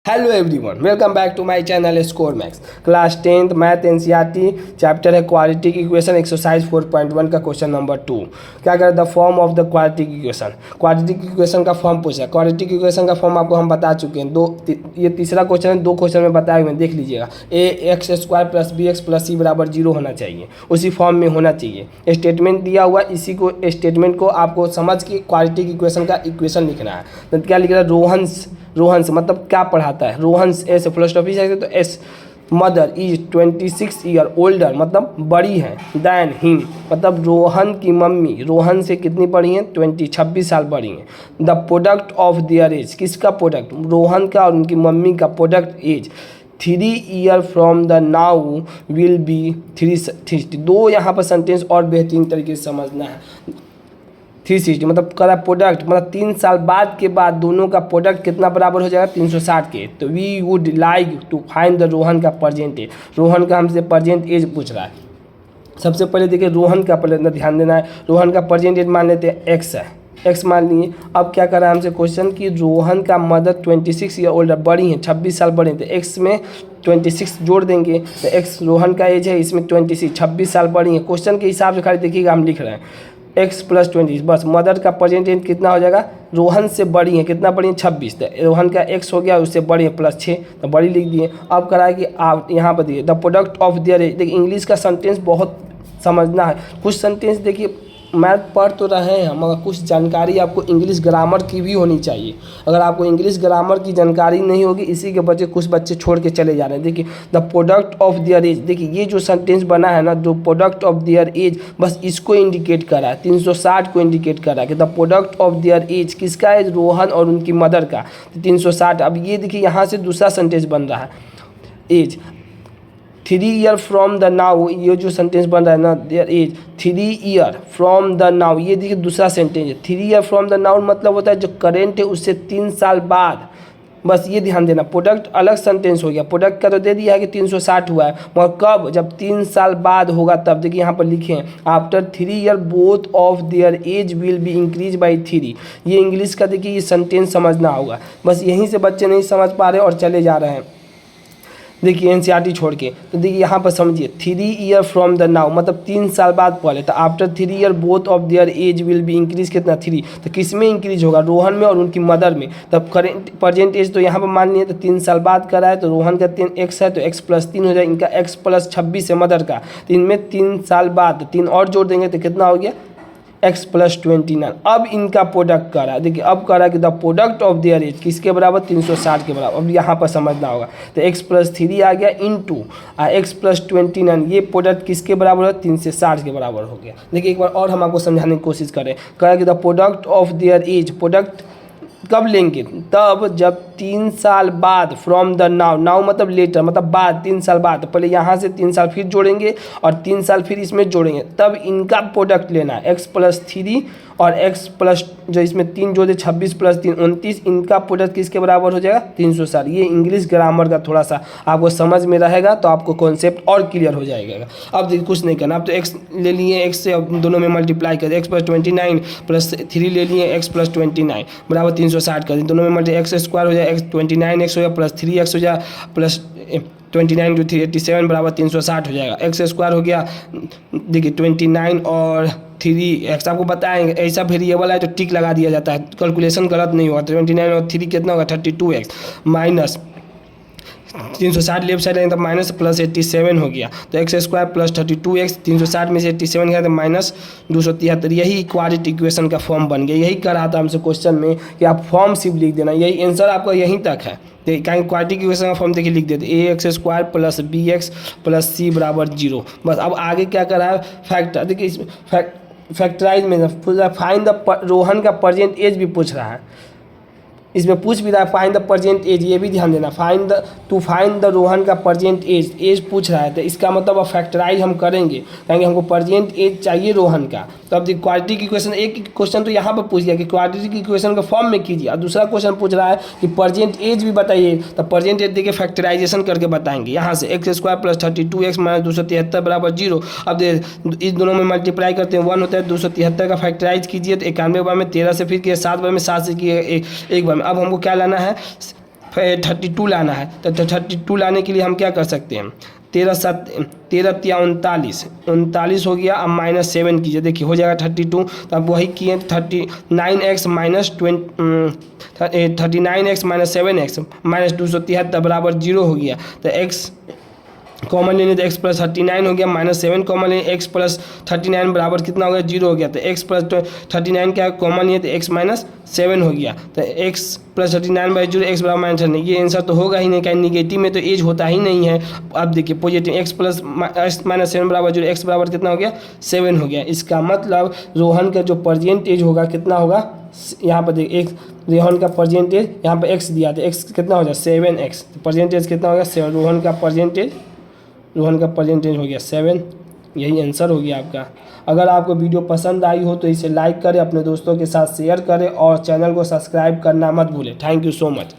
Hello everyone, welcome back to my channel Score Max. Class 10th math NCERT chapter है quadratic equation, exercise 4.1 का question number 2। क्या कर the form of the quadratic equation. Quadratic equation का form पूछा। Quadratic equation का form आपको हम बता चुके हैं। ये तीसरा क्वेश्चन है, 2 क्वेश्चन में बताए हुए, देख लीजिएगा। ax² + bx + c = 0 होना चाहिए, उसी फॉर्म में होना चाहिए। स्टेटमेंट दिया हुआ, इसी को स्टेटमेंट को आपको समझ के क्वाड्रेटिक इक्वेशन का इक्वेशन लिखना है। तो क्या लिख रहा है, रोहन्स मतलब क्या पढ़ाता है। रोहन्स एस फिलोसफी से तो S mother is 26 year older मतलब बड़ी है दैन हिम मतलब रोहन की मम्मी रोहन से कितनी बड़ी हैं, 26 साल बड़ी हैं। The product of their age, किसका प्रोडक्ट, रोहन का और उनकी मम्मी का product age 3 year from the now will be 360। 2 यहाँ पर सेंटेंस और बेहतरीन तरीके से समझना है। 360 मतलब करा प्रोडक्ट मतलब 3 साल बाद के बाद दोनों का प्रोडक्ट कितना बराबर हो जाएगा, 360 के। तो we would like to find the Rohan का प्रजेंट एज। रोहन का हमसे प्रजेंट एज पूछ रहा है। सबसे पहले देखिए रोहन का पहले ध्यान देना है। रोहन का प्रजेंट एज मान लेते हैं एक्स है, एक्स मान लिए। अब क्या कर रहा है हमसे क्वेश्चन कि रोहन का मदर 26 ईयर ओल्डर बड़ी हैं, 26 साल बड़ी हैं, तो एक्स में 26 जोड़ देंगे तो एक्स रोहन का एज है, इसमें 26 साल बड़ी हैं। क्वेश्चन के हिसाब से खाली देखिएगा हम लिख रहे हैं x + 20, बस मदर का प्रेजेंट एज कितना हो जाएगा, रोहन से बड़ी है, कितना बड़ी है 26, तो रोहन का x हो गया, उससे बड़ी है +6 तो बड़ी लिख दिए। अब करा है कि आप यहाँ पर दिए the product of their age. देखिए इंग्लिश का सेंटेंस बहुत समझना है। कुछ सेंटेंस देखिए मैथ पढ़ तो रहे हैं मगर कुछ जानकारी आपको इंग्लिश ग्रामर की भी होनी चाहिए। अगर आपको इंग्लिश ग्रामर की जानकारी नहीं होगी, इसी के वजह कुछ बच्चे छोड़ के चले जा रहे हैं। देखिए the product of their age, देखिए ये जो सेंटेंस बना है ना, जो प्रोडक्ट ऑफ देयर एज, बस इसको इंडिकेट करा है, 360 को इंडिकेट करा है कि the product of their age, किसका एज, रोहन और उनकी मदर का, तो 360। अब ये देखिए यहाँ से दूसरा सेंटेंस बन रहा है, age 3 year from the now, ये जो सेंटेंस बन रहा है ना, their age 3 year from the now, ये देखिए दूसरा सेंटेंस है। 3 ईयर फ्रॉम द नाउ मतलब होता है जो करेंट है उससे 3 साल बाद, बस ये ध्यान देना। प्रोडक्ट अलग सेंटेंस हो गया, प्रोडक्ट का तो दे दिया है कि 360 हुआ है, मगर कब, जब 3 साल बाद होगा तब। देखिए यहाँ पर लिखे हैं after 3 year both of their age will be increase by 3। ये इंग्लिश का देखिए ये सेंटेंस समझना होगा, बस यहीं से बच्चे नहीं समझ पा रहे और चले जा रहे हैं। देखिए एनसीईआरटी छोड़ के, तो देखिए यहाँ पर समझिए 3 ईयर फ्रॉम द नाउ मतलब 3 साल बाद पहले, तो after 3 year both of their age will be increase कितना 3, तो किस में इंक्रीज होगा, रोहन में और उनकी मदर में। तब करेंट प्रजेंट एज तो यहाँ पर मान लिए तो 3 साल बाद करा है, तो रोहन का 3 एक्स है तो x + 3 हो जाए, इनका x + 26 है मदर का, तो इनमें 3 साल बाद 3 और जोड़ देंगे तो कितना हो गया, x + 29। अब इनका प्रोडक्ट करा, देखिए अब करा कि the product of their age किसके बराबर, 360 के बराबर। अब यहाँ पर समझना होगा, तो x + 3 आ गया इंटू x + 29, ये प्रोडक्ट किसके बराबर है, 360 के बराबर हो गया। देखिए एक बार और हम आपको समझाने की कोशिश करें। करा कि the product of their age, product कब लेंगे, तब जब 3 साल बाद फ्रॉम द नाउ, नाउ मतलब लेटर मतलब बाद, 3 साल बाद, तो पहले यहाँ से 3 साल फिर जोड़ेंगे और 3 साल फिर इसमें जोड़ेंगे, तब इनका प्रोडक्ट लेना है। x + 3 और x + जो इसमें 3 जोड़े 26 + 3 29, इनका प्रोडक्ट किसके बराबर हो जाएगा, 360। ये इंग्लिश ग्रामर का थोड़ा सा आपको समझ में रहेगा तो आपको कॉन्सेप्ट और क्लियर हो जाएगा। अब देखिए कुछ नहीं करना, अब तो x ले लिए, x से अब दोनों में मल्टीप्लाई कर, x + 29 + 3 ले लिए, x + 29 बराबर 360 कर दें, दोनों में मल्टी x² हो जाए, 29x हो जाए प्लस 3x हो जाए प्लस 29 × 3 87 बराबर 360 हो जाएगा। x² हो गया, देखिए 29 और 3x, आपको बताएंगे ऐसा वेरिएबल है तो टिक लगा दिया जाता है, कैलकुलेशन गलत नहीं होगा। 29 और 3 कितना होगा, 32x माइनस 360 लेफ्ट साइड तो माइनस प्लस 87 हो गया, तो x² + 32x, 360 में से 87 गया तो माइनस 273। यही क्वाड्रेटिक इक्वेशन का फॉर्म बन गया। यही कर रहा था हमसे क्वेश्चन में कि आप फॉर्म सिर्फ लिख देना, यही आंसर आपका यहीं तक है। कहीं क्वाड्रेटिक इक्वेशन का फॉर्म देखिए लिख देते, ax² + bx + c = 0। बस अब आगे क्या कर रहा है, फैक्टर, देखिए इसमें फैक्टराइज में फाइंड द रोहन का प्रजेंट एज भी पूछ रहा है, इसमें पूछ भी रहा है फाइंड द प्रजेंट एज, ये भी ध्यान देना, फाइंड द रोहन का प्रजेंट एज पूछ रहा है, तो इसका मतलब अब फैक्टराइज हम करेंगे, कहेंगे हमको प्रजेंट एज चाहिए रोहन का। तो अब देखिए क्वाड्रेटिक इक्वेशन, एक क्वेश्चन तो यहाँ पर पूछ दिया कि क्वाड्रेटिक इक्वेशन का फॉर्म में कीजिए, और दूसरा क्वेश्चन पूछ रहा है कि प्रजेंट एज भी बताइए, तो प्रजेंट एज देखिए फैक्टराइजेशन करके बताएंगे। यहाँ से x² + 32x - 273 बराबर 0। अब इस दोनों में मल्टीप्लाई करते हैं, 1 होता है, 273 का फैक्टराइज कीजिए तो 91 बार में 13 से फिर किए, 7 बार में 7 से किए, एक बार में। अब हमको क्या लाना है, 32 लाना है। तो 32 लाने के लिए हम क्या कर सकते हैं, 13 या 39 हो गया। अब -7 कीजिए, देखिए हो जाएगा 32। तो अब वही किए 39x minus 39x minus 7x minus 273 बराबर 0 हो गया। तो x कॉमन लेने तो x प्लस 39 हो गया, -7 कॉमन लेने x प्लस 39 बराबर कितना हो गया, 0 हो गया। तो x प्लस 39 क्या कॉमन लिए तो x माइनस 7 हो गया। तो x प्लस 39/0 x बराबर -7, ये आंसर तो होगा ही नहीं, क्या निगेटिव में तो एज होता ही नहीं है। अब देखिए पॉजिटिव x प्लस -7 बराबर 0, x बराबर कितना हो गया, 7 हो गया। इसका मतलब रोहन का जो परसेंटेज होगा कितना होगा, यहाँ पर देखिए रोहन का परसेंटेज, यहाँ पर x दिया था, x कितना हो जाए 7x, परसेंटेज कितना हो गया 7, रोहन का परसेंटेज हो गया 7। यही आंसर हो गया आपका। अगर आपको वीडियो पसंद आई हो तो इसे लाइक करें, अपने दोस्तों के साथ शेयर करें और चैनल को सब्सक्राइब करना मत भूलें। Thank you so much.